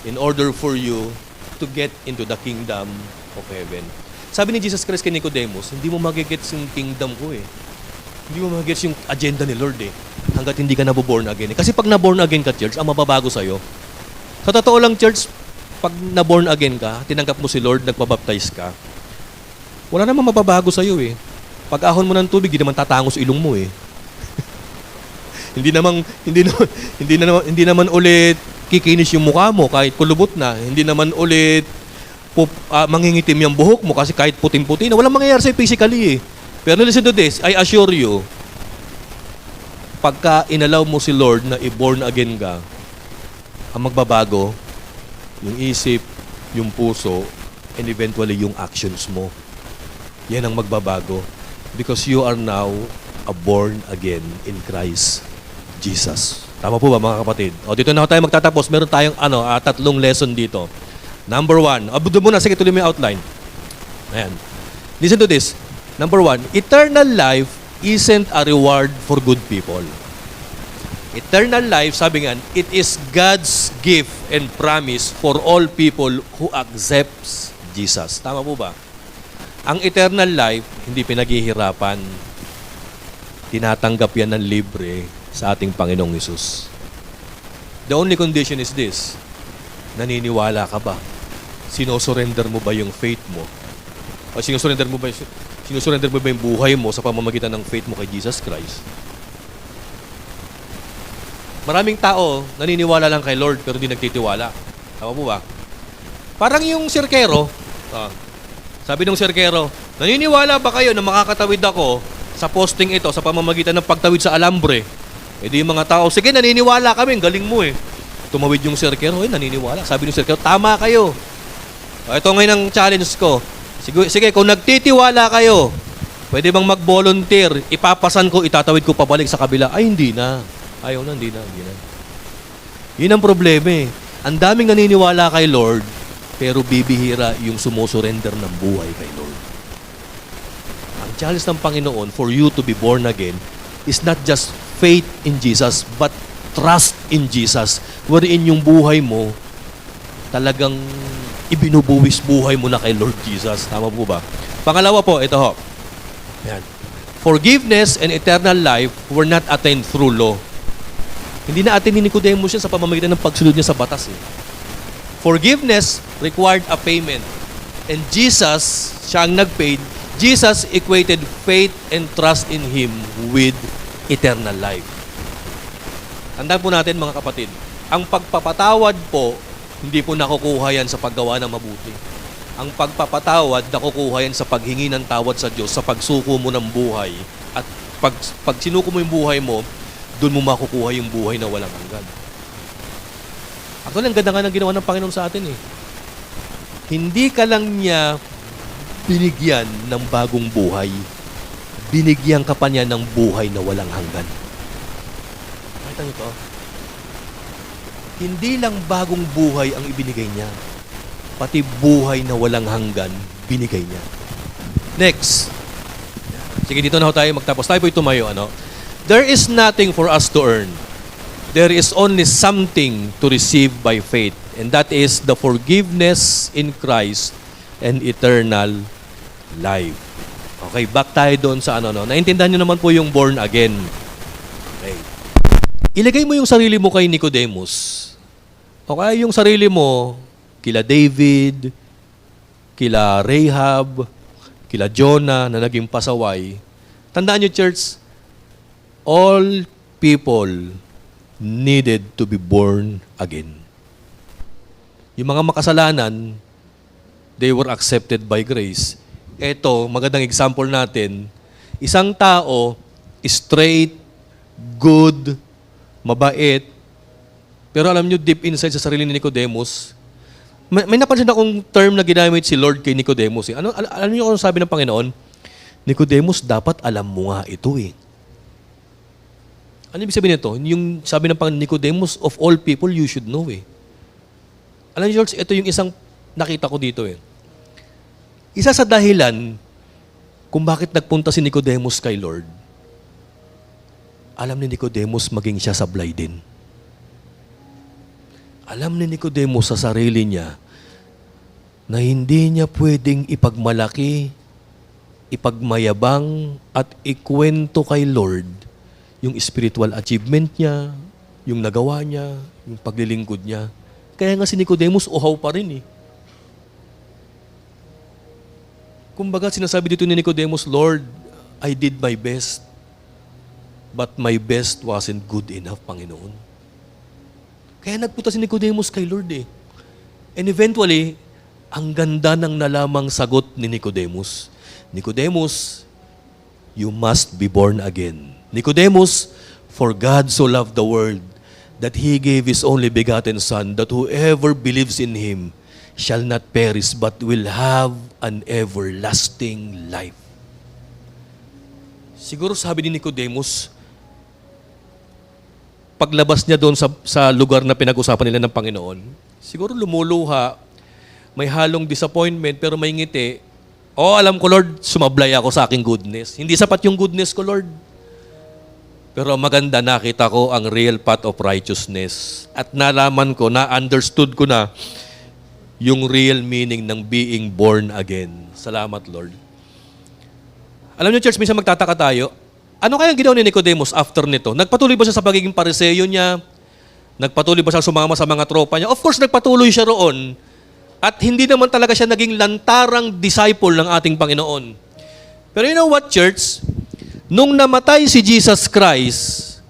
in order for you to get into the kingdom of heaven. Sabi ni Jesus Christ kay Nicodemus, hindi mo magigets yung kingdom ko eh. Hindi mo mag-gets yung agenda ni Lord eh. Hanggat hindi ka naboborn again. Kasi pag naborn again ka, church, ang mababago sa'yo. Sa totoo lang, church, pag naborn again ka, tinanggap mo si Lord, nagpabaptize ka, wala namang mababago sa'yo eh. Pag ahon mo ng tubig, hindi naman tatangos ilong mo eh. hindi naman ulit kikinis yung mukha mo kahit kulubot na. Hindi naman ulit mangingitim yung buhok mo kasi kahit puting-puti na. Walang mangyayari sa'yo physically eh. Pero listen to this, I assure you, pagka inalaw mo si Lord na i-born again ka, ang magbabago, yung isip, yung puso, and eventually yung actions mo. Yan ang magbabago. Because you are now a born again in Christ Jesus. Tama po ba mga kapatid? O dito na tayo magtatapos. Meron tayong 3 lesson dito. Number 1. Doon muna, sige tuloy mo yung outline. Ayan. Listen to this. Number 1, eternal life isn't a reward for good people. Eternal life, sabi nga, it is God's gift and promise for all people who accepts Jesus. Tama po ba? Ang eternal life, hindi pinaghihirapan. Tinatanggap yan ng libre sa ating Panginoong Hesus. The only condition is this, naniniwala ka ba? Sinosurrender mo ba yung faith mo? O sinosurrender mo ba yung buhay mo sa pamamagitan ng faith mo kay Jesus Christ? Maraming tao naniniwala lang kay Lord pero hindi nagtitiwala. Tama po ba? Parang yung sirkero, sabi ng sirkero, naniniwala ba kayo na makakatawid ako sa posting ito sa pamamagitan ng pagtawid sa alambre? E di yung mga tao, sige naniniwala kami, galing mo eh. Tumawid yung sirkero, naniniwala. Sabi ng sirkero, tama kayo. Ito ngayon ang challenge ko. Sige, kung nagtitiwala kayo, pwede bang mag-volunteer? Ipapasan ko, itatawid ko pabalik sa kabila. Ay, hindi na. Ayaw na, hindi na. Yun ang problema eh. Ang daming naniniwala kay Lord, pero bibihira yung sumusurrender ng buhay kay Lord. Ang challenge ng Panginoon for you to be born again is not just faith in Jesus, but trust in Jesus. Wherein yung buhay mo, talagang ibinubuwis buhay mo na kay Lord Jesus. Tama po ba? Pangalawa po, ito ho. Yan. Forgiveness and eternal life were not attained through law. Hindi na atin ni Nicodemus yan sa pamamagitan ng pagsunod niya sa batas. Forgiveness required a payment. And Jesus, siya ang nag-paid. Jesus equated faith and trust in Him with eternal life. Tandaan po natin mga kapatid, ang pagpapatawad po, hindi po nakukuha yan sa paggawa ng mabuti. Ang pagpapatawad, nakukuha yan sa paghingi ng tawad sa Diyos, sa pagsuko mo ng buhay. At pag sinuko mo yung buhay mo, doon mo makukuha yung buhay na walang hanggan. Actually, ang ganda nga ng ginawa ng Panginoon sa atin eh. Hindi ka lang niya binigyan ng bagong buhay. Binigyan ka pa niya ng buhay na walang hanggan. Nakita niyo to? Hindi lang bagong buhay ang ibinigay niya, pati buhay na walang hanggan binigay niya. Next. Sige, dito na tayo magtapos. Tayo po tumayo. There is nothing for us to earn. There is only something to receive by faith, and that is the forgiveness in Christ and eternal life. Okay, back tayo doon sa Naintindihan niyo naman po yung born again. Okay. Ilagay mo yung sarili mo kay Nicodemus. O kaya yung sarili mo kila David, kila Rahab, kila Jonah na naging pasaway. Tandaan niyo, church, all people needed to be born again. Yung mga makasalanan, they were accepted by grace. Ito, magandang example natin, isang tao, straight, good, mabait, pero alam nyo, deep inside sa sarili ni Nicodemus, may napansin akong term na ginamit si Lord kay Nicodemus. Alam niyo kung sabi ng Panginoon? Nicodemus, dapat alam mo nga ito eh. Ano ibig sabihin nito? Yung sabi ng Panginoon, Nicodemus, of all people, you should know eh. Alam niyo, George, ito yung isang nakita ko dito eh. Isa sa dahilan kung bakit nagpunta si Nicodemus kay Lord, alam ni Nicodemus maging siya sablay din. Alam ni Nicodemus sa sarili niya na hindi niya pwedeng ipagmalaki ipagmayabang at ikwento kay Lord yung spiritual achievement niya, yung nagawa niya, yung paglilingkod niya. Kaya nga si Nicodemus, uhaw pa rin eh. Kumbaga sinasabi dito ni Nicodemus, Lord, I did my best, but my best wasn't good enough, Panginoon. Kaya nagpunta si Nicodemus kay Lord eh. And eventually, ang ganda ng nalamang sagot ni Nicodemus. Nicodemus, you must be born again. Nicodemus, for God so loved the world that He gave His only begotten Son, that whoever believes in Him shall not perish but will have an everlasting life. Siguro sabi ni Nicodemus, paglabas niya doon sa lugar na pinag-usapan nila ng Panginoon, siguro lumuluha, may halong disappointment pero may ngiti. Oh, alam ko Lord, sumablay ako sa aking goodness. Hindi sapat yung goodness ko, Lord. Pero maganda, nakita ko ang real path of righteousness. At nalaman ko, na-understood ko na yung real meaning ng being born again. Salamat, Lord. Alam niyo, church, minsan magtataka tayo, ano kaya ginawa ni Nicodemus after nito? Nagpatuloy ba siya sa pagiging pariseyo niya? Nagpatuloy ba siya sumama sa mga tropa niya? Of course, nagpatuloy siya roon. At hindi naman talaga siya naging lantarang disciple ng ating Panginoon. Pero you know what, church? Nung namatay si Jesus Christ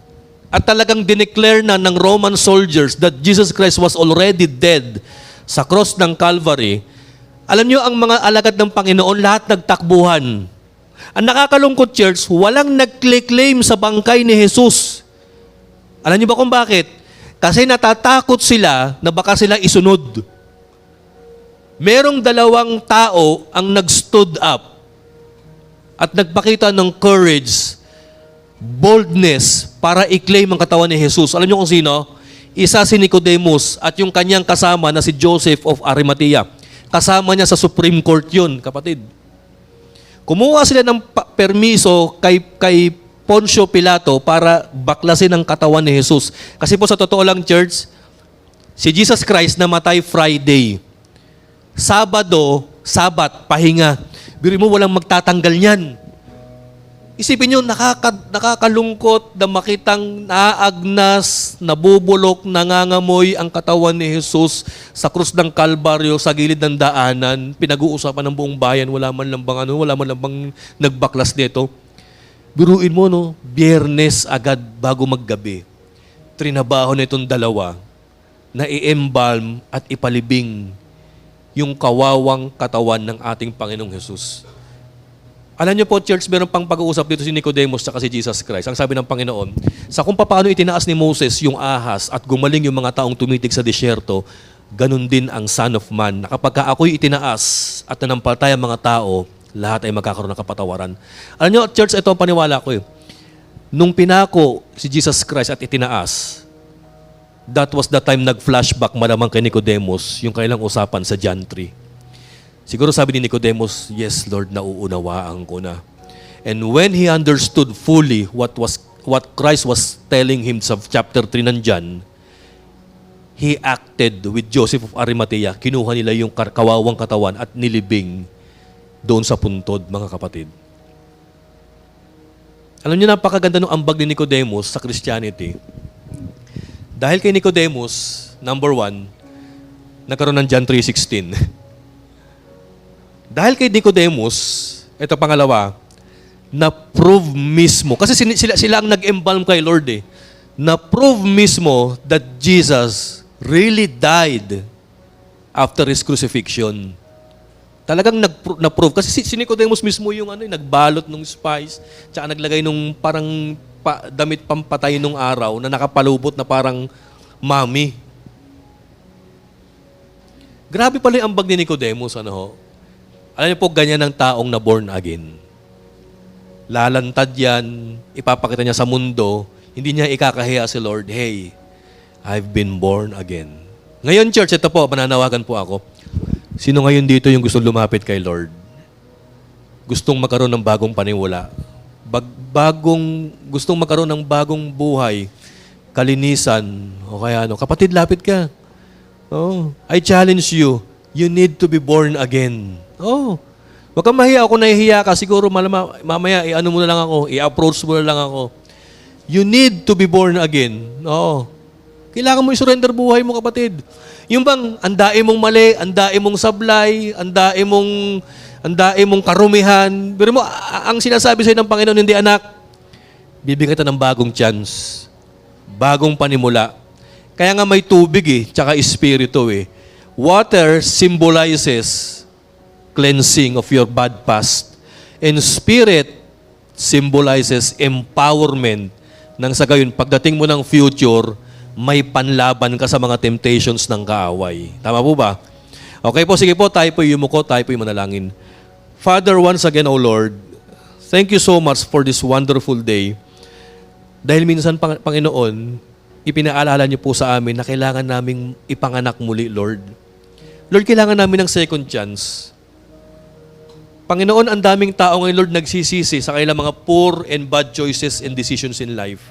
at talagang dineclare na ng Roman soldiers that Jesus Christ was already dead sa cross ng Calvary, alam niyo, ang mga alagad ng Panginoon, lahat nagtakbuhan. Ang nakakalungkot, church, walang nag-claim sa bangkay ni Jesus. Alam niyo ba kung bakit? Kasi natatakot sila na baka sila isunod. Merong dalawang tao ang nag-stood up at nagpakita ng courage, boldness para i-claim ang katawan ni Jesus. Alam niyo kung sino? Isa si Nicodemus at yung kanyang kasama na si Joseph of Arimathea. Kasama niya sa Supreme Court yun, kapatid. Kumuha sila ng permiso kay Poncio Pilato para baklasin ang katawan ni Jesus. Kasi po sa totoo lang, church, si Jesus Christ namatay Friday. Sabado, Sabat, pahinga. Biro mo, walang magtatanggal niyan. Isipin nyo, nakakalungkot na makitang naagnas, nabubulok, nangangamoy ang katawan ni Jesus sa krus ng Kalbaryo, sa gilid ng daanan. Pinag-uusapan ng buong bayan, wala man lang bang nagbaklas dito. Biruin mo, no? Biyernes agad bago maggabi. Trinabaho na itong dalawa na i-embalm at ipalibing yung kawawang katawan ng ating Panginoong Jesus. Alam niyo po, church, meron pang pag-uusap dito si Nicodemus at si Jesus Christ. Ang sabi ng Panginoon, sa kung paano itinaas ni Moses yung ahas at gumaling yung mga taong tumitig sa disyerto, ganun din ang Son of Man. Na kapag ako'y itinaas at nanampalataya ang mga tao, lahat ay magkakaroon ng kapatawaran. Alam niyo, church, ito ang paniwala ko. Nung pinako si Jesus Christ at itinaas, that was the time nag-flashback malamang kay Nicodemus yung kailang usapan sa John 3. Siguro sabi ni Nicodemus, yes, Lord, nauunawaan ko na. And when he understood fully what Christ was telling him sa chapter 3 ng John, he acted with Joseph of Arimathea. Kinuha nila yung kawawang katawan at nilibing doon sa puntod, mga kapatid. Alam niyo, napakaganda ng ambag ni Nicodemus sa Christianity. Dahil kay Nicodemus, number 1, nagkaroon ng John 3:16. Dahil kay Nicodemus, ito pangalawa, na-prove mismo, kasi sila ang nag-embalm kay Lord eh, na-prove mismo that Jesus really died after His crucifixion. Talagang na-prove. Kasi si Nicodemus mismo yung nagbalot ng spice, tsaka naglagay nung parang damit pampatay nung araw na nakapalubot na parang mami. Grabe pala yung ambag ni Nicodemus, Alam niyo po, ganyan ang taong na born again. Lalantad yan, ipapakita niya sa mundo, hindi niya ikakahiya si Lord, hey, I've been born again. Ngayon, church, ito po, mananawagan po ako. Sino ngayon dito yung gustong lumapit kay Lord? Gustong magkaroon ng bagong paniwala? Gustong magkaroon ng bagong buhay, kalinisan, o kaya kapatid, lapit ka. I challenge you, you need to be born again. Huwag kang mahiya. Kung nahihiya ka, siguro mamaya, i-ano mo na lang ako, i-approach mo na lang ako. You need to be born again. Oo. Kailangan mo i-surrender buhay mo, kapatid. Yung bang, andae mong mali, andae mong sablay, andae mong karumihan. Pero mo, ang sinasabi sa'yo ng Panginoon, hindi anak, bibigyan kita ng bagong chance. Bagong panimula. Kaya nga may tubig tsaka espiritu Water symbolizes cleansing of your bad past. And spirit symbolizes empowerment nang sa gayon, pagdating mo ng future, may panlaban ka sa mga temptations ng kaaway. Tama po ba? Okay po, sige po, tayo po yumuko, tayo po manalangin. Father, once again, O Lord, thank you so much for this wonderful day. Dahil minsan, Panginoon, ipinaalala niyo po sa amin na kailangan naming ipanganak muli, Lord. Lord, kailangan namin ng second chance. Panginoon, ang daming tao ngayon, Lord, nagsisisi sa kanilang mga poor and bad choices and decisions in life.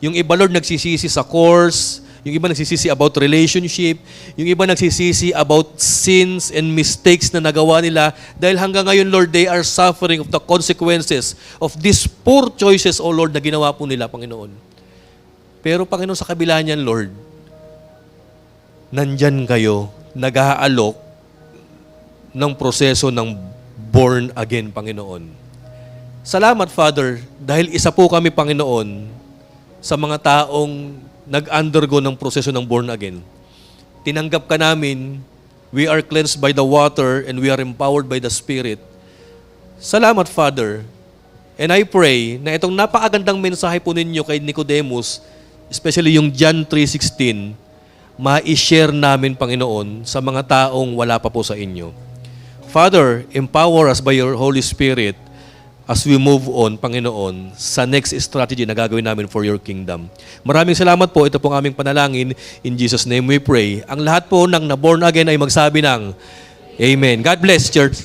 Yung iba, Lord, nagsisisi sa course. Yung iba nagsisisi about relationship. Yung iba nagsisisi about sins and mistakes na nagawa nila. Dahil hanggang ngayon, Lord, they are suffering of the consequences of these poor choices, O Lord, na ginawa po nila, Panginoon. Pero, Panginoon, sa kabila niyan, Lord, nandyan kayo, nag-aalok ng proseso ng born again, Panginoon. Salamat, Father, dahil isa po kami, Panginoon, sa mga taong nag-undergo ng proseso ng born again. Tinanggap ka namin, we are cleansed by the water and we are empowered by the Spirit. Salamat, Father. And I pray na itong napakagandang mensahe po ninyo kay Nicodemus, especially yung John 3:16, ma-share namin, Panginoon, sa mga taong wala pa po sa inyo. Father, empower us by your Holy Spirit as we move on, Panginoon, sa next strategy na gagawin namin for your kingdom. Maraming salamat po. Ito pong aming panalangin. In Jesus' name we pray. Ang lahat po ng na-born again ay magsabi ng Amen. God bless, church.